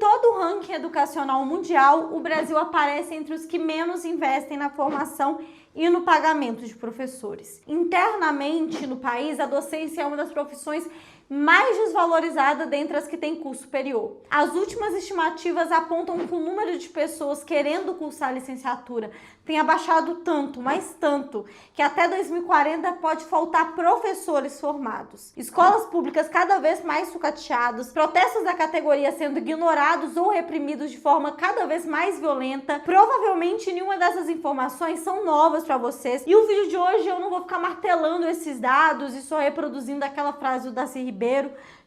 todo o ranking educacional mundial, o Brasil aparece entre os que menos investem na formação e no pagamento de professores. Internamente no país, a docência é uma das profissões mais desvalorizada dentre as que têm curso superior. As últimas estimativas apontam que o número de pessoas querendo cursar licenciatura tem abaixado tanto, mas tanto, que até 2040 pode faltar professores formados. Escolas públicas cada vez mais sucateadas, protestos da categoria sendo ignorados ou reprimidos de forma cada vez mais violenta. Provavelmente nenhuma dessas informações são novas para vocês, e o vídeo de hoje eu não vou ficar martelando esses dados e só reproduzindo aquela frase do Darcy Ribeiro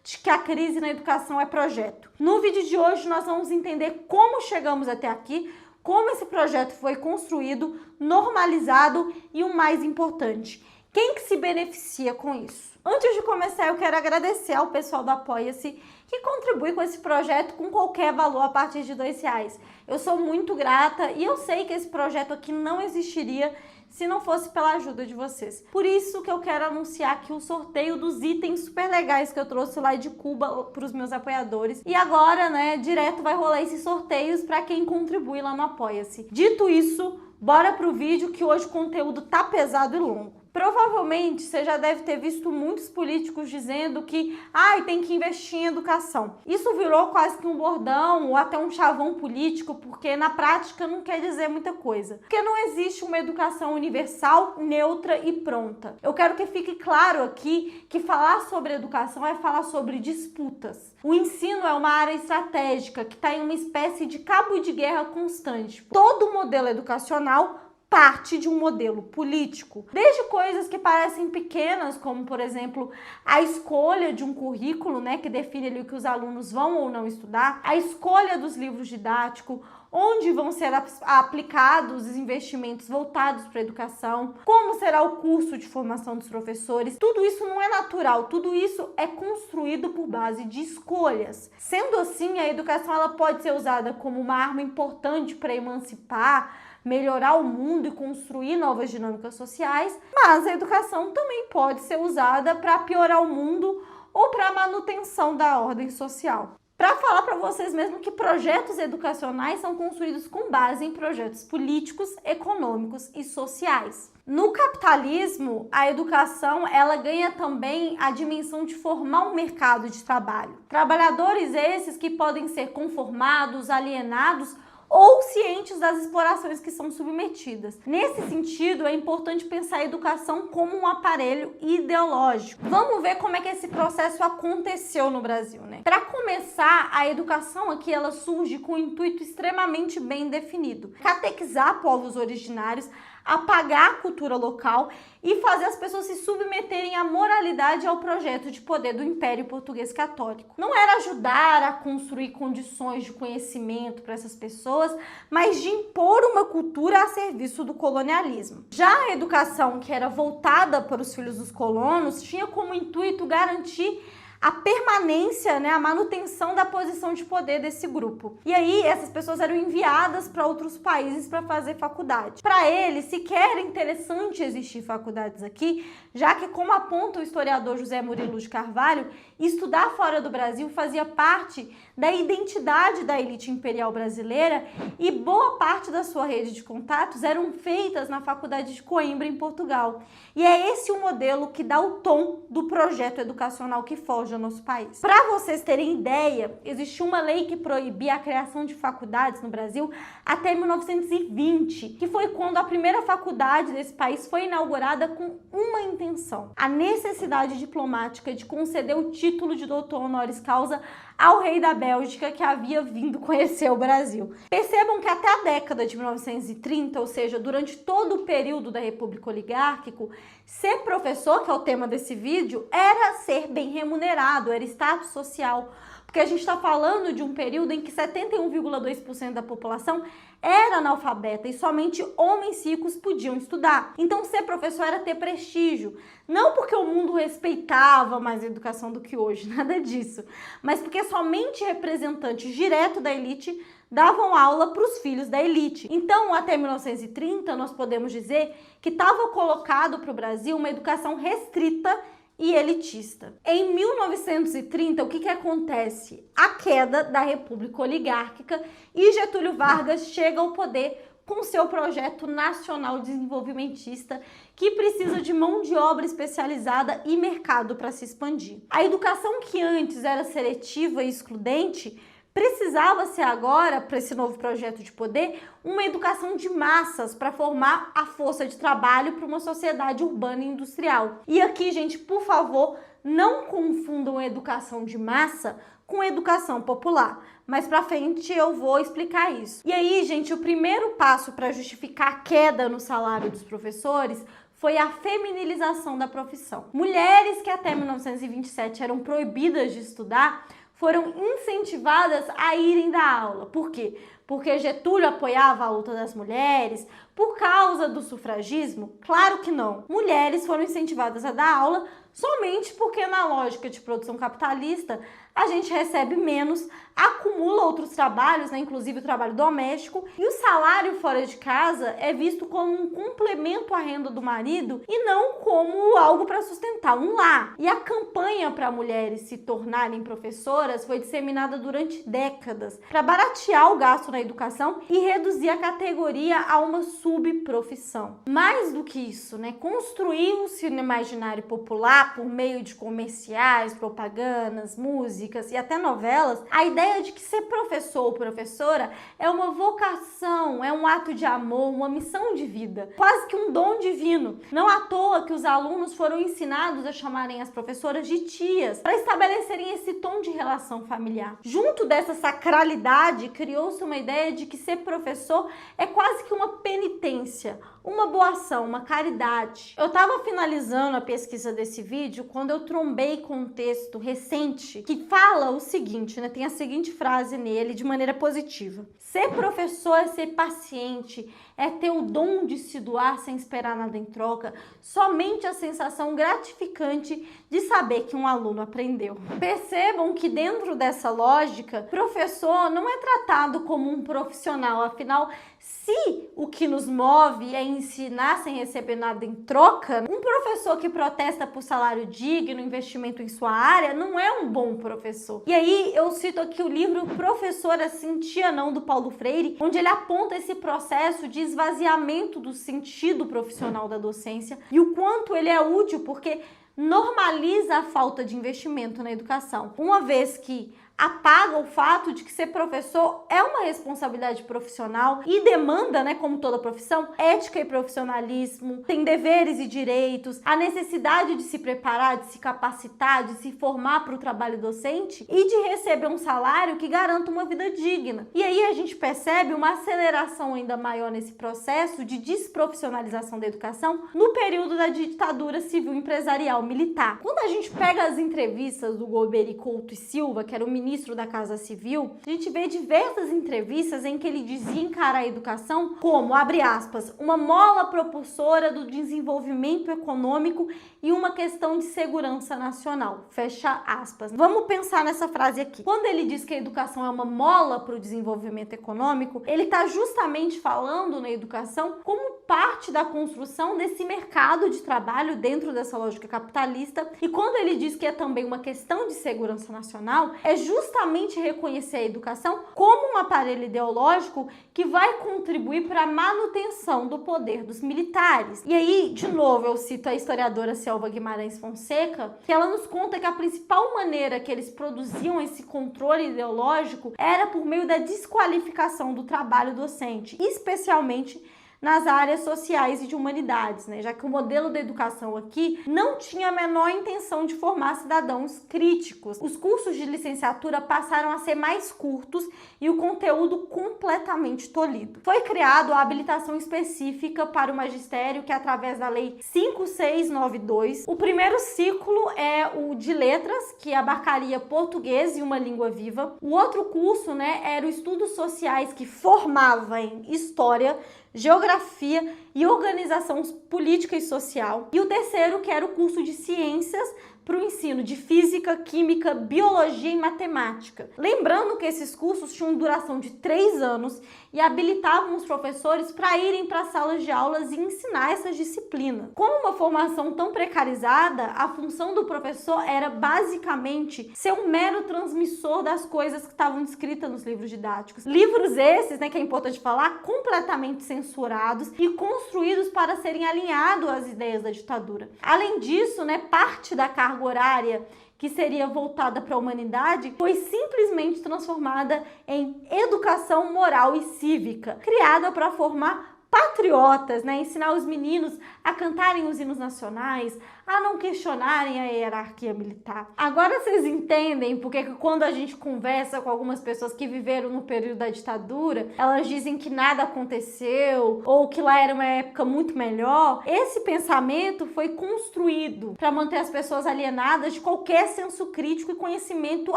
de que a crise na educação é projeto. No vídeo de hoje nós vamos entender como chegamos até aqui, como esse projeto foi construído, normalizado e o mais importante, quem que se beneficia com isso. Antes de começar, eu quero agradecer ao pessoal do Apoia-se que contribui com esse projeto com qualquer valor a partir de R$2. Eu sou muito grata e eu sei que esse projeto aqui não existiria se não fosse pela ajuda de vocês. Por isso que eu quero anunciar aqui o sorteio dos itens super legais que eu trouxe lá de Cuba para os meus apoiadores. E agora, né, direto vai rolar esses sorteios para quem contribui lá no Apoia-se. Dito isso, bora pro vídeo que hoje o conteúdo tá pesado e longo. Provavelmente você já deve ter visto muitos políticos dizendo que tem que investir em educação. Isso virou quase que um bordão ou até um chavão político, porque na prática não quer dizer muita coisa. Porque não existe uma educação universal, neutra e pronta. Eu quero que fique claro aqui que falar sobre educação é falar sobre disputas. O ensino é uma área estratégica que está em uma espécie de cabo de guerra constante. Todo modelo educacional parte de um modelo político, desde coisas que parecem pequenas, como por exemplo a escolha de um currículo, né, que define ali o que os alunos vão ou não estudar, a escolha dos livros didáticos, onde vão ser aplicados os investimentos voltados para a educação, como será o curso de formação dos professores. Tudo isso não é natural, tudo isso é construído por base de escolhas. Sendo assim, a educação ela pode ser usada como uma arma importante para emancipar, melhorar o mundo e construir novas dinâmicas sociais, mas a educação também pode ser usada para piorar o mundo ou para a manutenção da ordem social. Para falar para vocês mesmo que projetos educacionais são construídos com base em projetos políticos, econômicos e sociais. No capitalismo, a educação ela ganha também a dimensão de formar um mercado de trabalho. Trabalhadores esses que podem ser conformados, alienados ou cientes das explorações que são submetidas. Nesse sentido, é importante pensar a educação como um aparelho ideológico. Vamos ver como é que esse processo aconteceu no Brasil, né? Para começar, a educação aqui ela surge com um intuito extremamente bem definido: catequizar povos originários, apagar a cultura local e fazer as pessoas se submeterem à moralidade e ao projeto de poder do Império Português Católico. Não era ajudar a construir condições de conhecimento para essas pessoas, mas de impor uma cultura a serviço do colonialismo. Já a educação, que era voltada para os filhos dos colonos, tinha como intuito garantir a permanência, né, a manutenção da posição de poder desse grupo. E aí essas pessoas eram enviadas para outros países para fazer faculdade. Para eles, sequer era interessante existir faculdades aqui, já que, como aponta o historiador José Murilo de Carvalho, estudar fora do Brasil fazia parte da identidade da elite imperial brasileira e boa parte da sua rede de contatos eram feitas na Faculdade de Coimbra, em Portugal. E é esse o modelo que dá o tom do projeto educacional que forja o nosso país. Para vocês terem ideia, existia uma lei que proibia a criação de faculdades no Brasil até 1920, que foi quando a primeira faculdade desse país foi inaugurada com uma intenção: a necessidade diplomática de conceder o título de doutor honoris causa ao rei da Bélgica que havia vindo conhecer o Brasil. Percebam que até a década de 1930, ou seja, durante todo o período da República Oligárquica, ser professor, que é o tema desse vídeo, era ser bem remunerado, era status social. Porque a gente está falando de um período em que 71,2% da população era analfabeta e somente homens ricos podiam estudar. Então ser professor era ter prestígio. Não porque o mundo respeitava mais a educação do que hoje, nada disso. Mas porque somente representantes direto da elite davam aula para os filhos da elite. Então, até 1930, nós podemos dizer que estava colocado para o Brasil uma educação restrita e elitista. Em 1930, o que acontece? A queda da República Oligárquica e Getúlio Vargas chega ao poder com seu projeto nacional desenvolvimentista, que precisa de mão de obra especializada e mercado para se expandir. A educação que antes era seletiva e excludente precisava ser agora, para esse novo projeto de poder, uma educação de massas para formar a força de trabalho para uma sociedade urbana e industrial. E aqui, gente, por favor, não confundam a educação de massa com educação popular. Mais pra frente eu vou explicar isso. E aí, gente, o primeiro passo para justificar a queda no salário dos professores foi a feminilização da profissão. Mulheres que até 1927 eram proibidas de estudar foram incentivadas a irem dar aula. Por quê? Porque Getúlio apoiava a luta das mulheres? Por causa do sufragismo? Claro que não. Mulheres foram incentivadas a dar aula somente porque na lógica de produção capitalista a gente recebe menos, acumula outros trabalhos, né, inclusive o trabalho doméstico, e o salário fora de casa é visto como um complemento à renda do marido e não como algo para sustentar um lar. E a campanha para mulheres se tornarem professoras foi disseminada durante décadas para baratear o gasto na educação e reduzir a categoria a uma subprofissão. Mais do que isso, né, construiu-se no imaginário popular por meio de comerciais, propagandas, músicas e até novelas, a ideia de que ser professor ou professora é uma vocação, é um ato de amor, uma missão de vida, quase que um dom divino. Não à toa que os alunos foram ensinados a chamarem as professoras de tias, para estabelecerem esse tom de relação familiar. Junto dessa sacralidade, criou-se uma ideia de que ser professor é quase que uma penitência, uma boa ação, uma caridade. Eu estava finalizando a pesquisa desse vídeo quando eu trombei com um texto recente que fala o seguinte, né? Tem a seguinte frase nele de maneira positiva: ser professor é ser paciente, é ter o dom de se doar sem esperar nada em troca, somente a sensação gratificante de saber que um aluno aprendeu. Percebam que dentro dessa lógica, professor não é tratado como um profissional, afinal, se o que nos move é ensinar sem receber nada em troca, um professor que protesta por salário digno, investimento em sua área, não é um bom professor. E aí eu cito aqui o livro Professora Sentia Não, do Paulo Freire, onde ele aponta esse processo de esvaziamento do sentido profissional da docência e o quanto ele é útil porque normaliza a falta de investimento na educação, uma vez que apaga o fato de que ser professor é uma responsabilidade profissional e demanda, né, como toda profissão, ética e profissionalismo, tem deveres e direitos, a necessidade de se preparar, de se capacitar, de se formar para o trabalho docente e de receber um salário que garanta uma vida digna. E aí a gente percebe uma aceleração ainda maior nesse processo de desprofissionalização da educação no período da ditadura civil empresarial militar. Quando a gente pega as entrevistas do Golbery Couto e Silva, que era o ministro da Casa Civil, a gente vê diversas entrevistas em que ele dizia encarar a educação como, abre aspas, uma mola propulsora do desenvolvimento econômico e uma questão de segurança nacional, fecha aspas. Vamos pensar nessa frase aqui. Quando ele diz que a educação é uma mola para o desenvolvimento econômico, ele está justamente falando na educação como parte da construção desse mercado de trabalho dentro dessa lógica capitalista, e quando ele diz que é também uma questão de segurança nacional, é justamente reconhecer a educação como um aparelho ideológico que vai contribuir para a manutenção do poder dos militares. E aí, de novo, eu cito a historiadora Selva Guimarães Fonseca, que ela nos conta que a principal maneira que eles produziam esse controle ideológico era por meio da desqualificação do trabalho docente, especialmente nas áreas sociais e de humanidades, né? Já que o modelo da educação aqui não tinha a menor intenção de formar cidadãos críticos. Os cursos de licenciatura passaram a ser mais curtos e o conteúdo completamente tolhido. Foi criado a habilitação específica para o magistério, que é através da Lei 5692. O primeiro ciclo é o de letras, que abarcaria português e uma língua viva. O outro curso, né, era o estudos sociais, que formava em história, geografia e organização política e social. E o terceiro, que era o curso de ciências, para o ensino de física, química, biologia e matemática. Lembrando que esses cursos tinham duração de 3 anos e habilitavam os professores para irem para salas de aulas e ensinar essas disciplinas. Com uma formação tão precarizada, a função do professor era basicamente ser um mero transmissor das coisas que estavam descritas nos livros didáticos. Livros esses, que é importante falar, completamente censurados e construídos para serem alinhados às ideias da ditadura. Além disso, parte da carga horária que seria voltada para a humanidade, foi simplesmente transformada em educação moral e cívica, criada para formar patriotas, ensinar os meninos a cantarem os hinos nacionais, a não questionarem a hierarquia militar. Agora vocês entendem porque quando a gente conversa com algumas pessoas que viveram no período da ditadura, elas dizem que nada aconteceu ou que lá era uma época muito melhor. Esse pensamento foi construído para manter as pessoas alienadas de qualquer senso crítico e conhecimento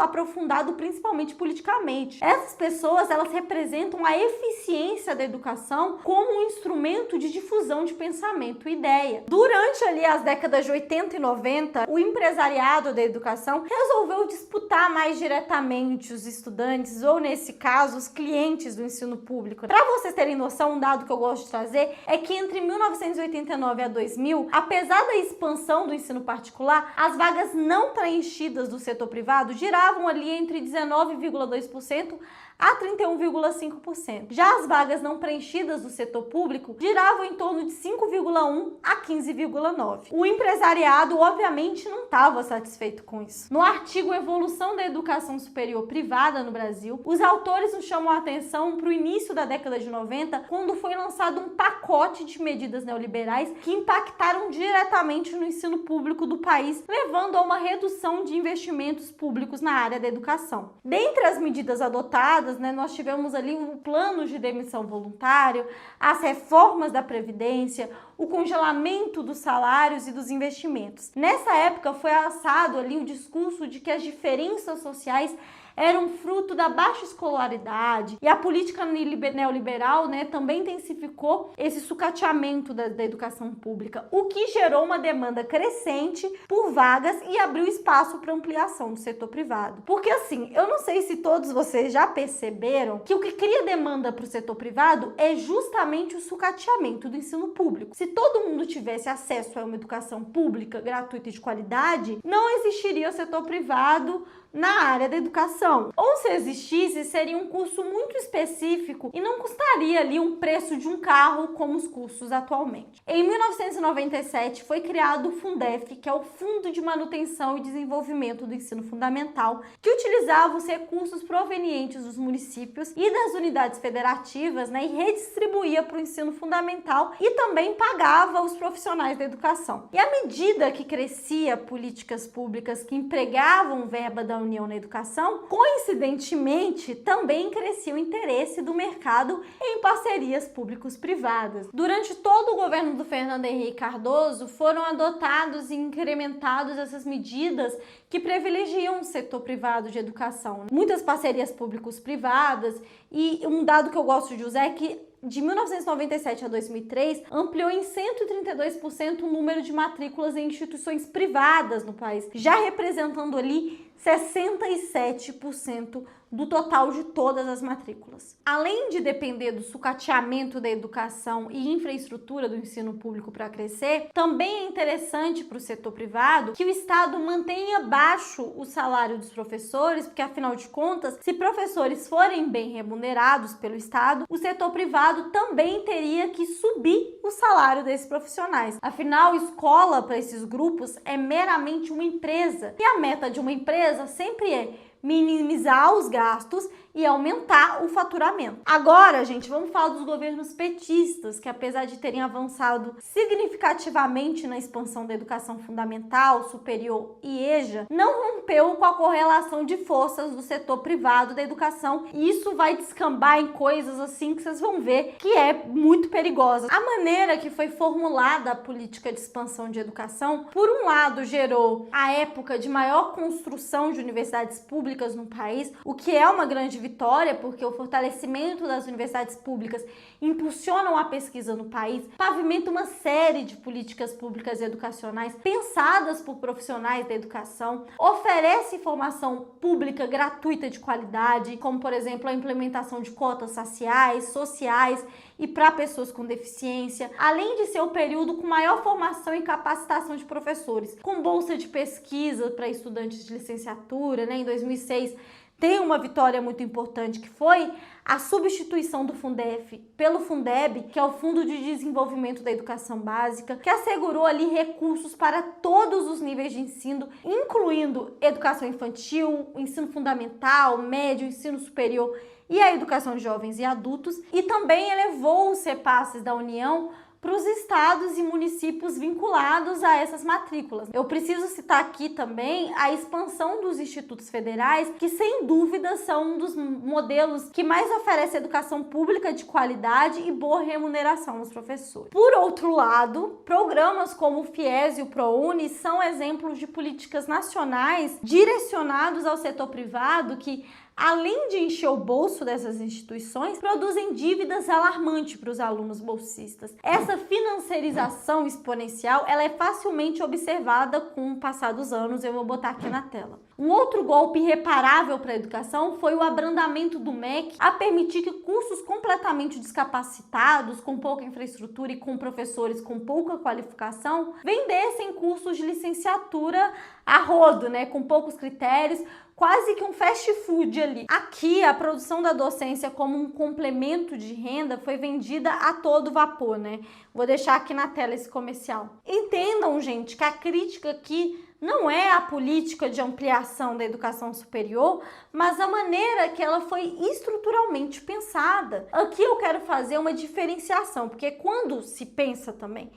aprofundado, principalmente politicamente. Essas pessoas, elas representam a eficiência da educação como um instrumento de difusão de pensamento e ideia. Durante ali as décadas de 80 e 90, o empresariado da educação resolveu disputar mais diretamente os estudantes, ou nesse caso, os clientes do ensino público. Para vocês terem noção, um dado que eu gosto de trazer é que entre 1989 a 2000, apesar da expansão do ensino particular, as vagas não preenchidas do setor privado giravam ali entre 19,2% a 31,5%. Já as vagas não preenchidas do setor público giravam em torno de 5,1% a 15,9%. O empresariado, obviamente, não estava satisfeito com isso. No artigo Evolução da Educação Superior Privada no Brasil, os autores nos chamam a atenção para o início da década de 90, quando foi lançado um pacote de medidas neoliberais que impactaram diretamente no ensino público do país, levando a uma redução de investimentos públicos na área da educação. Dentre as medidas adotadas, nós tivemos ali o plano de demissão voluntário, as reformas da Previdência, o congelamento dos salários e dos investimentos. Nessa época foi alçado ali o discurso de que as diferenças sociais eram fruto da baixa escolaridade, e a política neoliberal também intensificou esse sucateamento da educação pública, o que gerou uma demanda crescente por vagas e abriu espaço para ampliação do setor privado. Porque assim, eu não sei se todos vocês já perceberam que o que cria demanda para o setor privado é justamente o sucateamento do ensino público. Se todo mundo tivesse acesso a uma educação pública, gratuita e de qualidade, não existiria o setor privado na área da educação. Ou se existisse, seria um curso muito específico e não custaria ali um preço de um carro como os cursos atualmente. Em 1997 foi criado o Fundef, que é o Fundo de Manutenção e Desenvolvimento do Ensino Fundamental, que utilizava os recursos provenientes dos municípios e das unidades federativas, e redistribuía para o ensino fundamental e também pagava os profissionais da educação. E à medida que crescia políticas públicas que empregavam verba da União na educação, coincidentemente, também crescia o interesse do mercado em parcerias públicos-privadas. Durante todo o governo do Fernando Henrique Cardoso, foram adotados e incrementados essas medidas que privilegiam o setor privado de educação. Muitas parcerias públicos-privadas, e um dado que eu gosto de usar é que de 1997 a 2003, ampliou em 132% o número de matrículas em instituições privadas no país, já representando ali 67% do total de todas as matrículas. Além de depender do sucateamento da educação e infraestrutura do ensino público para crescer, também é interessante para o setor privado que o Estado mantenha baixo o salário dos professores, porque afinal de contas, se professores forem bem remunerados pelo Estado, o setor privado também teria que subir o salário desses profissionais. Afinal, escola para esses grupos é meramente uma empresa, e a meta de uma empresa sempre é minimizar os gastos e aumentar o faturamento. Agora, gente, vamos falar dos governos petistas, que apesar de terem avançado significativamente na expansão da educação fundamental, superior e EJA, não rompeu com a correlação de forças do setor privado da educação, e isso vai descambar em coisas assim que vocês vão ver que é muito perigosa. A maneira que foi formulada a política de expansão de educação, por um lado, gerou a época de maior construção de universidades públicas no país, o que é uma grande vitória, porque o fortalecimento das universidades públicas impulsionam a pesquisa no país, pavimenta uma série de políticas públicas e educacionais pensadas por profissionais da educação, oferece informação pública gratuita de qualidade, como, por exemplo, a implementação de cotas raciais, sociais e para pessoas com deficiência, além de ser o período com maior formação e capacitação de professores, com bolsa de pesquisa para estudantes de licenciatura, né? Em 2006 tem uma vitória muito importante, que foi a substituição do Fundef pelo Fundeb, que é o Fundo de Desenvolvimento da Educação Básica, que assegurou ali recursos para todos os níveis de ensino, incluindo educação infantil, ensino fundamental, médio, ensino superior e a educação de jovens e adultos, e também elevou os repasses da União para os estados e municípios vinculados a essas matrículas. Eu preciso citar aqui também a expansão dos institutos federais, que sem dúvida são um dos modelos que mais oferece educação pública de qualidade e boa remuneração aos professores. Por outro lado, programas como o FIES e o ProUni são exemplos de políticas nacionais direcionados ao setor privado que, além de encher o bolso dessas instituições, produzem dívidas alarmantes para os alunos bolsistas. Essa financiarização exponencial, ela é facilmente observada com o passar dos anos, eu vou botar aqui na tela. Um outro golpe irreparável para a educação foi o abrandamento do MEC a permitir que cursos completamente descapacitados, com pouca infraestrutura e com professores com pouca qualificação, vendessem cursos de licenciatura a rodo, né, com poucos critérios, quase que um fast food ali. Aqui, a produção da docência como um complemento de renda foi vendida a todo vapor, né? Vou deixar aqui na tela esse comercial. Entendam, gente, que a crítica aqui não é a política de ampliação da educação superior, mas a maneira que ela foi estruturalmente pensada. Aqui eu quero fazer uma diferenciação, porque quando se pensa também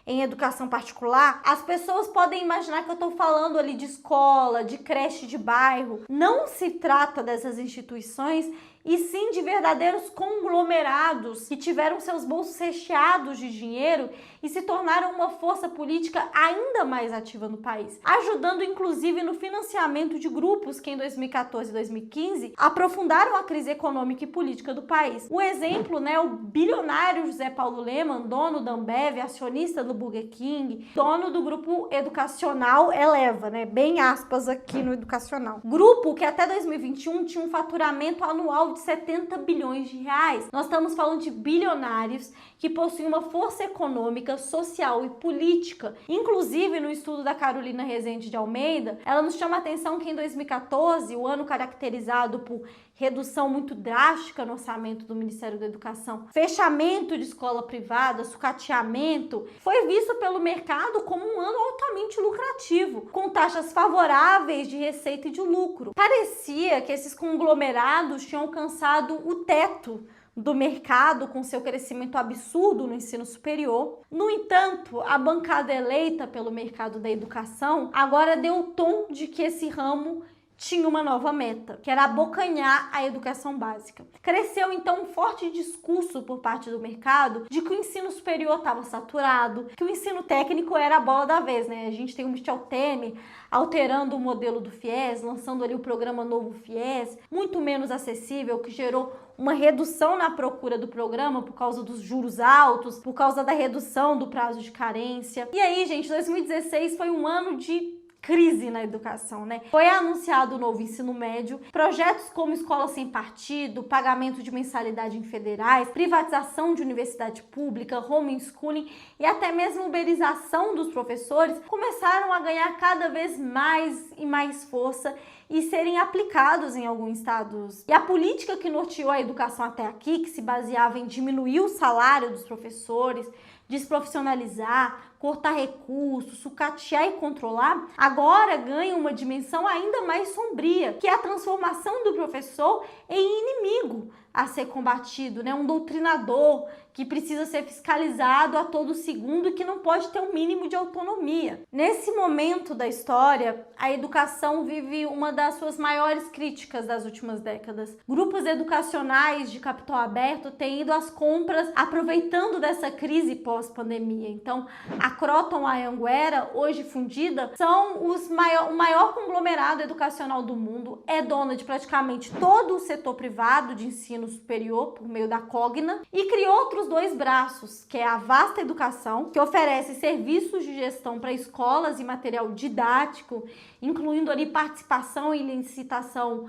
em educação particular, as pessoas podem imaginar que eu estou falando ali de escola, de creche de bairro. Não se trata dessas instituições, e sim de verdadeiros conglomerados que tiveram seus bolsos recheados de dinheiro e se tornaram uma força política ainda mais ativa no país, ajudando inclusive no financiamento de grupos que em 2014 e 2015 aprofundaram a crise econômica e política do país. Um exemplo, né, o bilionário José Paulo Lemann, dono da Ambev, acionista do Burger King, dono do grupo educacional Eleva, né, bem aspas aqui no educacional. Grupo que até 2021 tinha um faturamento anual de 70 bilhões de reais. Nós estamos falando de bilionários que possuem uma força econômica, social e política. Inclusive, no estudo da Carolina Rezende de Almeida, ela nos chama a atenção que em 2014, o ano caracterizado por redução muito drástica no orçamento do Ministério da Educação, fechamento de escola privada, sucateamento, foi visto pelo mercado como um ano altamente lucrativo, com taxas favoráveis de receita e de lucro. Parecia que esses conglomerados tinham alcançado o teto do mercado com seu crescimento absurdo no ensino superior. No entanto, a bancada eleita pelo mercado da educação agora deu o tom de que esse ramo tinha uma nova meta, que era abocanhar a educação básica. Cresceu então um forte discurso por parte do mercado de que o ensino superior estava saturado, que o ensino técnico era a bola da vez, né? A gente tem o Michel Temer alterando o modelo do FIES, lançando ali o programa Novo FIES, muito menos acessível, que gerou uma redução na procura do programa por causa dos juros altos, por causa da redução do prazo de carência. E aí, gente, 2016 foi um ano de crise na educação, né? Foi anunciado o novo ensino médio, projetos como escola sem partido, pagamento de mensalidade em federais, privatização de universidade pública, homeschooling e até mesmo uberização dos professores começaram a ganhar cada vez mais e mais força e serem aplicados em alguns estados. E a política que norteou a educação até aqui, que se baseava em diminuir o salário dos professores, desprofissionalizar, cortar recursos, sucatear e controlar, agora ganha uma dimensão ainda mais sombria, que é a transformação do professor em inimigo a ser combatido, né? Um doutrinador que precisa ser fiscalizado a todo segundo e que não pode ter um mínimo de autonomia. Nesse momento da história, a educação vive uma das suas maiores críticas das últimas décadas. Grupos educacionais de capital aberto têm ido às compras aproveitando dessa crise pós-pandemia. Então, a Croton, a Anhanguera, hoje fundida, são o maior conglomerado educacional do mundo, é dona de praticamente todo o setor privado de ensino superior por meio da Cogna e criou outros dois braços, que é a Vasta Educação, que oferece serviços de gestão para escolas e material didático, incluindo ali participação e licitação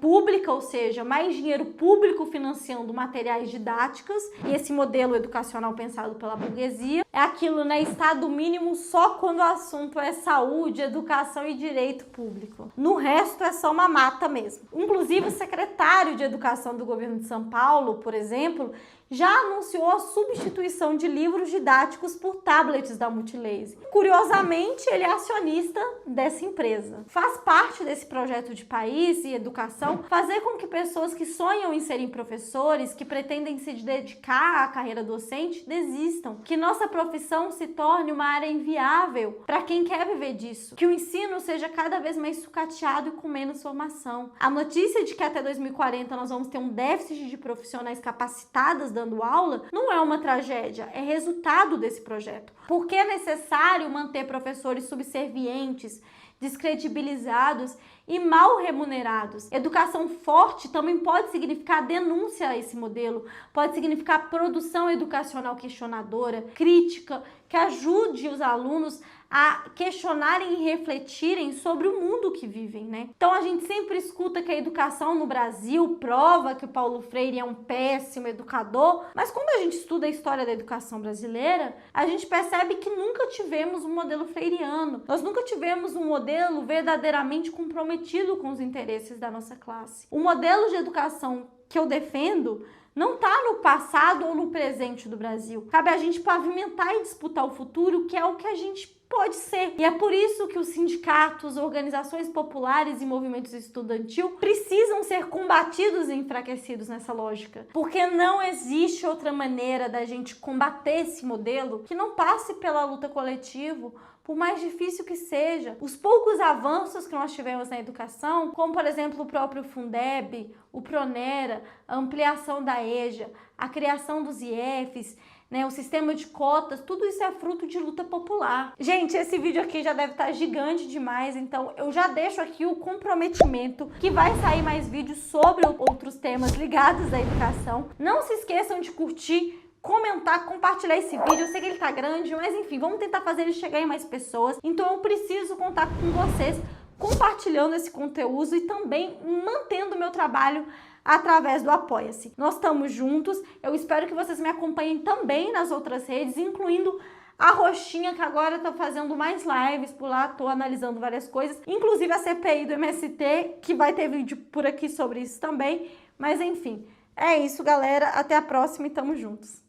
pública, ou seja, mais dinheiro público financiando materiais didáticos, e esse modelo educacional pensado pela burguesia é aquilo, né, estado mínimo só quando o assunto é saúde, educação e direito público. No resto é só uma mata mesmo. Inclusive o secretário de Educação do governo de São Paulo, por exemplo, já anunciou a substituição de livros didáticos por tablets da Multilaser. Curiosamente, ele é acionista dessa empresa. Faz parte desse projeto de país e educação fazer com que pessoas que sonham em serem professores, que pretendem se dedicar à carreira docente, desistam. Que nossa profissão se torne uma área inviável para quem quer viver disso. Que o ensino seja cada vez mais sucateado e com menos formação. A notícia de que até 2040 nós vamos ter um déficit de profissionais capacitados dando aula, não é uma tragédia, é resultado desse projeto. Porque é necessário manter professores subservientes, descredibilizados e mal remunerados. Educação forte também pode significar denúncia a esse modelo, pode significar produção educacional questionadora, crítica, que ajude os alunos a questionarem e refletirem sobre o mundo que vivem, né? Então a gente sempre escuta que a educação no Brasil prova que o Paulo Freire é um péssimo educador, mas quando a gente estuda a história da educação brasileira, a gente percebe que nunca tivemos um modelo freiriano. Nós nunca tivemos um modelo verdadeiramente comprometido com os interesses da nossa classe. O modelo de educação que eu defendo não está no passado ou no presente do Brasil. Cabe a gente pavimentar e disputar o futuro, que é o que a gente pode ser. E é por isso que os sindicatos, organizações populares e movimentos estudantil precisam ser combatidos e enfraquecidos nessa lógica. Porque não existe outra maneira da gente combater esse modelo que não passe pela luta coletiva, por mais difícil que seja. Os poucos avanços que nós tivemos na educação, como por exemplo o próprio Fundeb, o Pronera, a ampliação da EJA, a criação dos IEFs, né, o sistema de cotas, tudo isso é fruto de luta popular. Gente, esse vídeo aqui já deve estar gigante demais, então eu já deixo aqui o comprometimento que vai sair mais vídeos sobre outros temas ligados à educação. Não se esqueçam de curtir, comentar, compartilhar esse vídeo. Eu sei que ele tá grande, mas enfim, vamos tentar fazer ele chegar em mais pessoas. Então eu preciso contar com vocês compartilhando esse conteúdo e também mantendo o meu trabalho através do Apoia-se. Nós estamos juntos, eu espero que vocês me acompanhem também nas outras redes, incluindo a Roxinha, que agora está fazendo mais lives por lá, estou analisando várias coisas, inclusive a CPI do MST, que vai ter vídeo por aqui sobre isso também, mas enfim, é isso galera, até a próxima e tamo juntos.